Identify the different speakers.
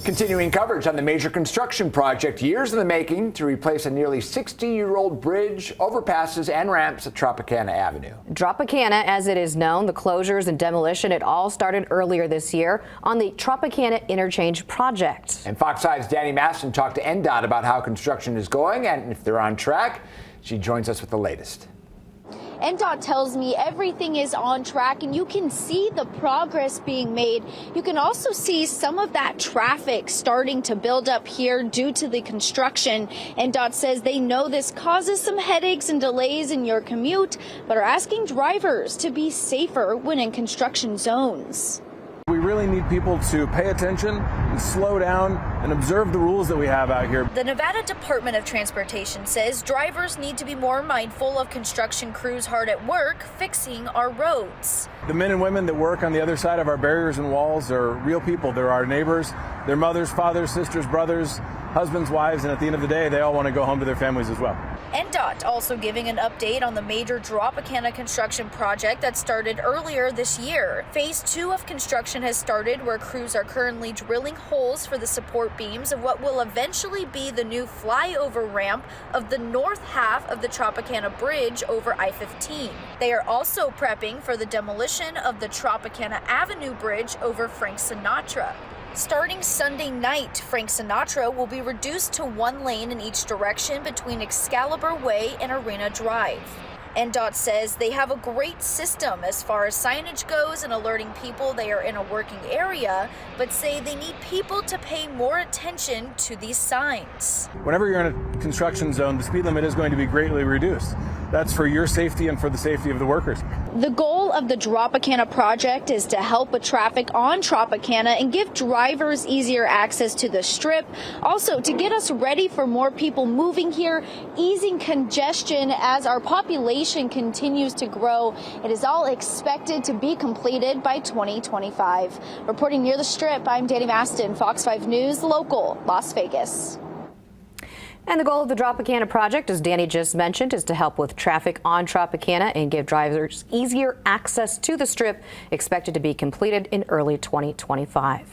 Speaker 1: Continuing coverage on the major construction project, years in the making, to replace a nearly 60-year-old bridge, overpasses, and ramps at Tropicana Avenue.
Speaker 2: Dropicana, as it is known, the closures and demolition, it all started earlier this year on the Tropicana Interchange project.
Speaker 1: And Fox 5's Danny Maston talked to NDOT about how construction is going and if they're on track. She joins us with the latest.
Speaker 3: NDOT tells me everything is on track and you can see the progress being made. You can also see some of that traffic starting to build up here due to the construction. NDOT says they know this causes some headaches and delays in your commute, but are asking drivers to be safer when in construction zones.
Speaker 4: We really need people to pay attention and slow down and observe the rules that we have out here.
Speaker 3: The Nevada Department of Transportation says drivers need to be more mindful of construction crews hard at work fixing our roads.
Speaker 4: The men and women that work on the other side of our barriers and walls are real people. They're our neighbors, their mothers, fathers, sisters, brothers, husbands, wives, and at the end of the day, they all want to go home to their families as well.
Speaker 3: NDOT also giving an update on the major Dropicana construction project that started earlier this year. Phase 2 of construction has started, where crews are currently drilling holes for the support beams of what will eventually be the new flyover ramp of the north half of the Tropicana Bridge over I-15. They are also prepping for the demolition of the Tropicana Avenue Bridge over Frank Sinatra. Starting Sunday night, Frank Sinatra will be reduced to one lane in each direction between Excalibur Way and Arena Drive. NDOT says they have a great system as far as signage goes and alerting people they are in a working area, but say they need people to pay more attention to these signs.
Speaker 4: Whenever you're in a construction zone, the speed limit is going to be greatly reduced. That's for your safety and for the safety of the workers.
Speaker 3: The goal of the Dropicana project is to help with traffic on Tropicana and give drivers easier access to the strip. Also, to get us ready for more people moving here, easing congestion as our population continues to grow. It is all expected to be completed by 2025. Reporting near the strip, I'm Danny Maston, Fox 5 News, local, Las Vegas.
Speaker 2: And the goal of the Dropicana project, as Danny just mentioned, is to help with traffic on Tropicana and give drivers easier access to the strip, expected to be completed in early 2025.